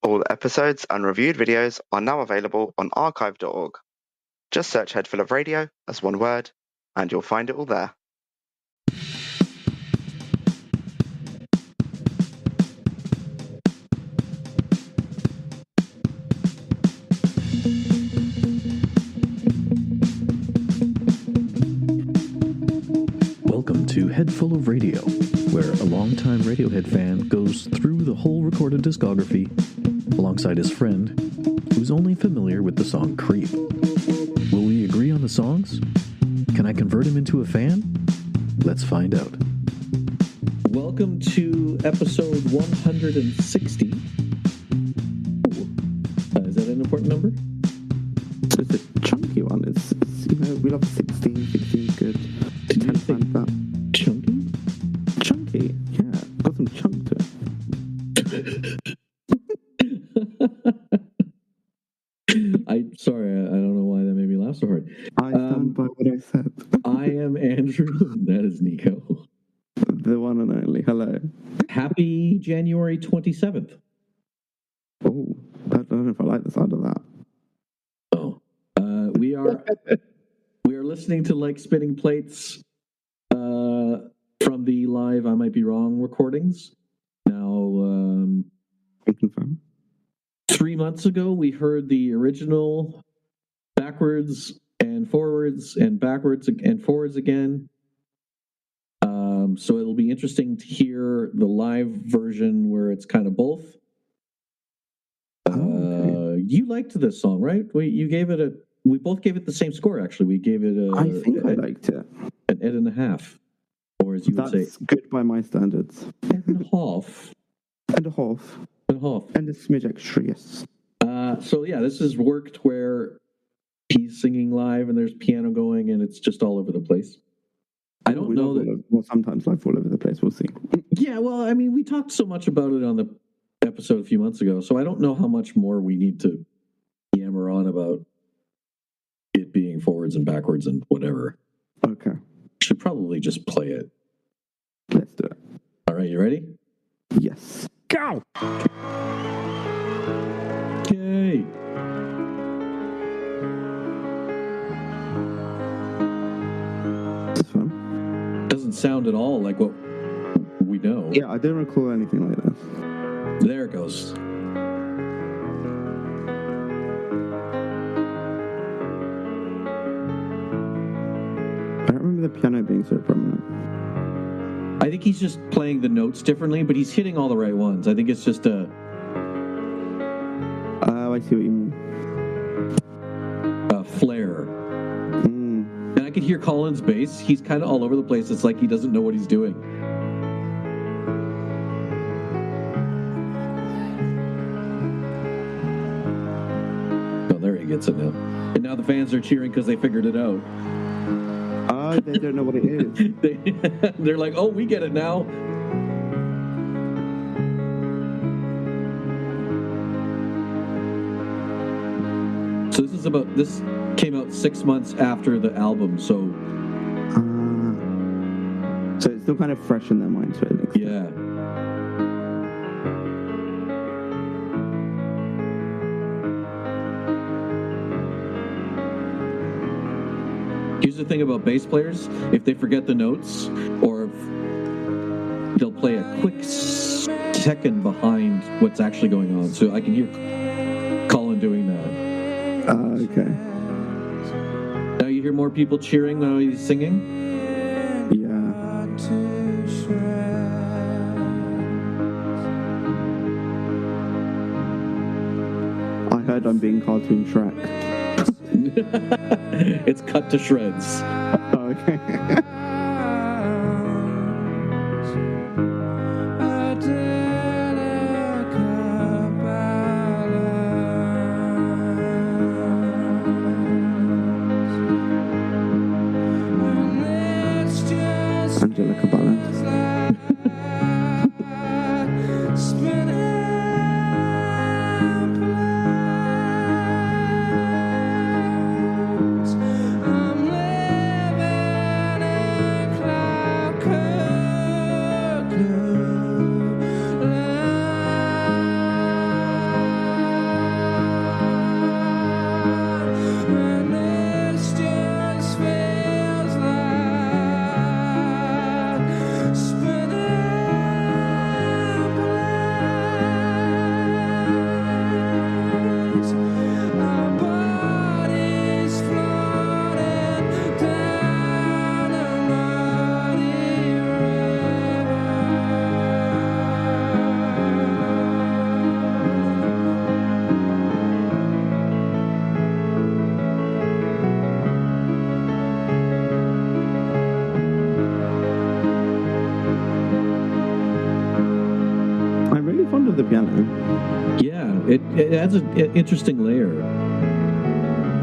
All episodes and reviewed videos are now available on archive.org. Just search Head Full of Radio as one word, and you'll find it all there. Welcome to Head Full of Radio, where a longtime Radiohead fan goes through the whole recorded discography alongside his friend, who's only familiar with the song Creep. Will we agree on the songs? Can I convert him into a fan? Let's find out. Welcome to episode 160. Is that an important number? It's a chunky one. It's we love 16. 16 is good. Did you think that? Chunky? Chunky, yeah. Got some chunk to it. I'm sorry, I don't know why that made me laugh so hard. I stand by what I said. I am Andrew, and that is Nico. The one and only. Hello. Happy January 27th. Oh, I don't know if I like the sound of that. Oh. We are listening to Like Spinning Plates from the live I Might Be Wrong recordings. Now, I confirm. 3 months ago, we heard the original backwards and forwards and backwards and forwards again. So it'll be interesting to hear the live version where it's kind of both. Okay. You liked this song, right? We both gave it the same score, actually. We gave it I think I liked it. an 8.5. Or as you would say, That's good by my standards. 8.5. And a half. And a smidge extra, yes. So yeah, this has worked where he's singing live and there's piano going and it's just all over the place. I don't know that. Well, sometimes live all over the place. We'll see. Yeah, well, I mean, we talked so much about it on the episode a few months ago, so I don't know how much more we need to yammer on about it being forwards and backwards and whatever. Okay. Should probably just play it. Let's do it. All right, you ready? Yes. Go! Yay! This is fun. Doesn't sound at all like what we know. Yeah, I don't recall anything like this. There it goes. I don't remember the piano being so prominent. I think he's just playing the notes differently, but he's hitting all the right ones. I think it's just a I see what you mean. flare. And I could hear Colin's bass. He's kind of all over the place. It's like he doesn't know what he's doing. Oh, there he gets it now. And now the fans are cheering because they figured it out. Oh, they don't know what it is. They're like, oh, we get it now. So this came out 6 months after the album, so it's still kind of fresh in their minds, right? yeah. Here's the thing about bass players: if they forget the notes, or if they'll play a quick second behind what's actually going on. So I can hear Colin doing that. Okay. Now you hear more people cheering while he's singing? Yeah. I heard I'm being cartoon Shrek. It's cut to shreds. Oh, okay. Angelica Balance. Yeah, it adds an interesting layer.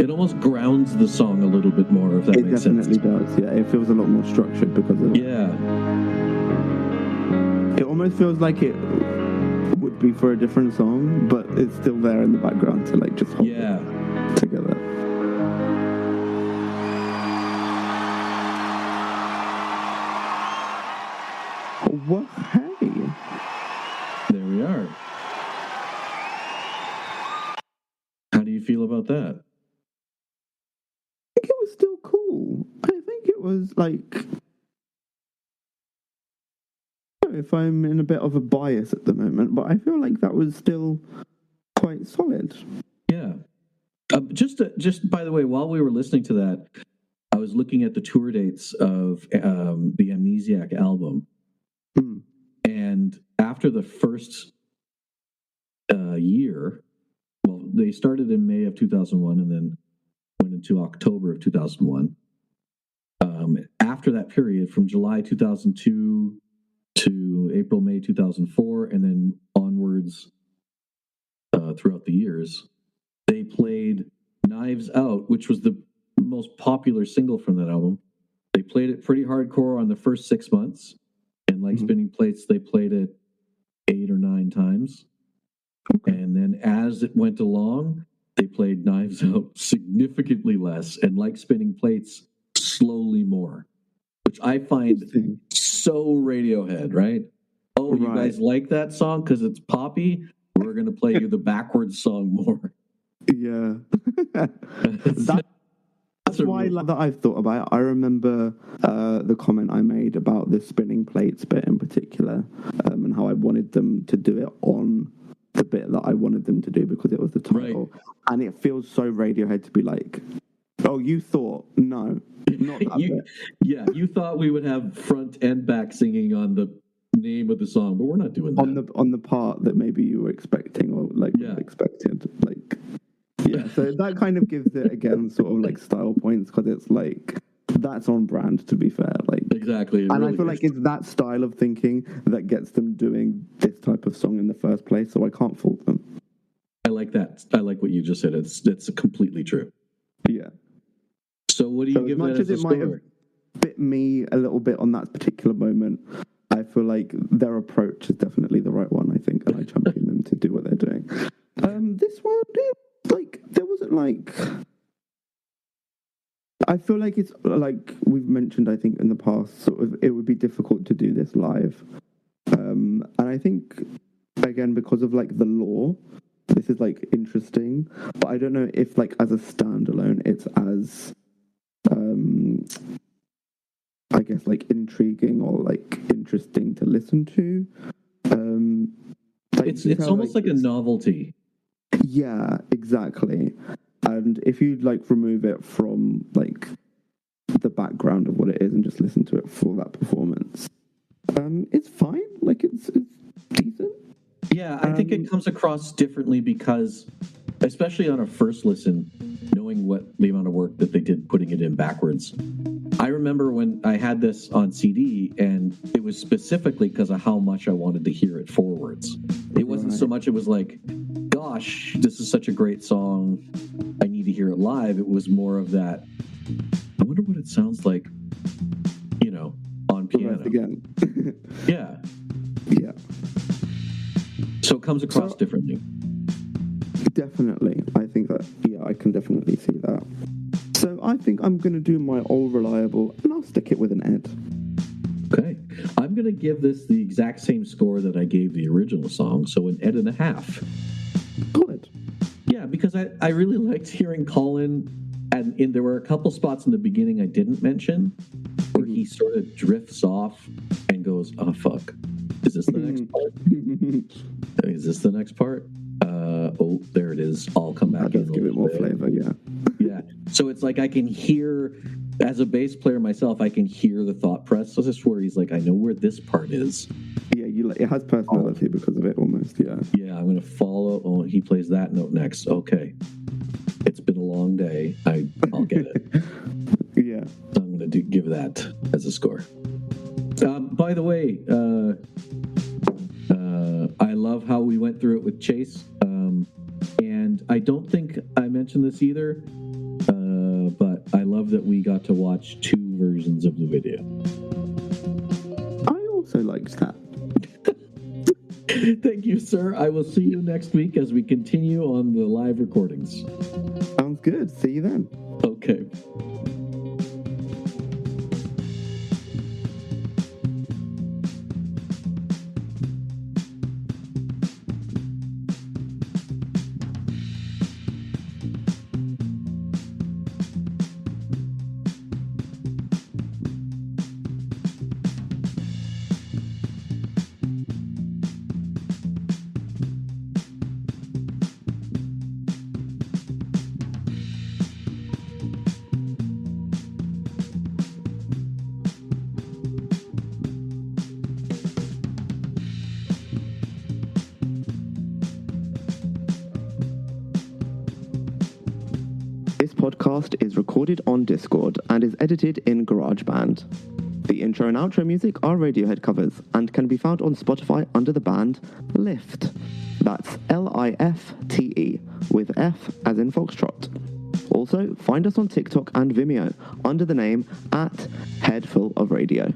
It almost grounds the song a little bit more, if that It makes sense. definitely does. Yeah, it feels a lot more structured because of that. Yeah, It almost feels like it would be for a different song, but it's still there in the background to like just hold yeah. it together. Well, hey. There we are. How do you feel about that? I think it was still cool. I think it was like, I don't know if I'm in a bit of a bias at the moment, but I feel like that was still quite solid. Yeah. Just by the way, while we were listening to that, I was looking at the tour dates of the Amnesiac album, and after the first year, well, they started in May of 2001 and then went into October of 2001. After that period, from July 2002 to April, May 2004, and then onwards throughout the years, they played Knives Out, which was the most popular single from that album. They played it pretty hardcore on the first 6 months, and like Spinning Plates, they played it 8 or 9 times. Okay. And then as it went along, they played Knives Out significantly less, and like Spinning Plates, slowly more, which I find so Radiohead, right? Oh, you guys like that song because it's poppy? We're going to play you the backwards song more. Yeah. That's why that I've thought about it. I remember the comment I made about the Spinning Plates bit in particular, and how I wanted them to do it on the bit that I wanted them to do because it was the title. Right. And it feels so Radiohead to be like, oh, you thought? No, not that bit. Yeah, you thought we would have front and back singing on the name of the song, but we're not doing that. On the part that maybe you were expecting or like expected. Like, yeah, so that kind of gives it, again, sort of like style points because it's like, that's on brand, to be fair. Like exactly, and really I feel like it's that style of thinking that gets them doing this type of song in the first place. So I can't fault them. I like that. I like what you just said. It's completely true. Yeah. So what do you give that as a score? Might have bit me a little bit on that particular moment. I feel like their approach is definitely the right one. I think, and I champion them to do what they're doing. This one, like, there wasn't like. I feel like it's like we've mentioned, I think, in the past, sort of, it would be difficult to do this live. And I think, again, because of like the law, this is like interesting, but I don't know if like as a standalone, it's as, I guess, like intriguing or like interesting to listen to. It's almost like a novelty. Yeah, exactly. And if you like remove it from like the background of what it is and just listen to it for that performance, it's fine. Like it's decent. Yeah, I think it comes across differently because, especially on a first listen, knowing what the amount of work that they did putting it in backwards. I remember when I had this on CD, and it was specifically because of how much I wanted to hear it forwards. It wasn't so much, it was like, gosh, this is such a great song, I need to hear it live. It was more of that, I wonder what it sounds like, on piano. Again. Yeah. Yeah. So it comes across differently. Definitely. I think that, I can definitely see that. So I think I'm going to do my all reliable, and I'll stick it with an Ed. Okay. I'm going to give this the exact same score that I gave the original song, so an Ed and a half. Good. Yeah, because I really liked hearing Colin, and there were a couple spots in the beginning I didn't mention, where he sort of drifts off and goes, oh, fuck. Is this the next part? Is this the next part? Oh, there it is. I'll come back. That does give it more flavor, yeah. Yeah. So it's like I can hear, as a bass player myself, I can hear the thought process where he's like, I know where this part is. Yeah, it has personality because of it almost, yeah. Yeah, I'm going to follow. Oh, he plays that note next. Okay. It's been a long day. I'll get it. Yeah. I'm going to give that as a score. By the way, I love how we went through it with Chase. And I don't think I mentioned this either, but I love that we got to watch 2 versions of the video. I also liked that. Thank you, sir. I will see you next week as we continue on the live recordings. Sounds good. See you then. Okay. This podcast is recorded on Discord and is edited in GarageBand. The intro and outro music are Radiohead covers and can be found on Spotify under the band Lift. That's Lifte, with F as in Foxtrot. Also, find us on TikTok and Vimeo under the name @Headful of Radio.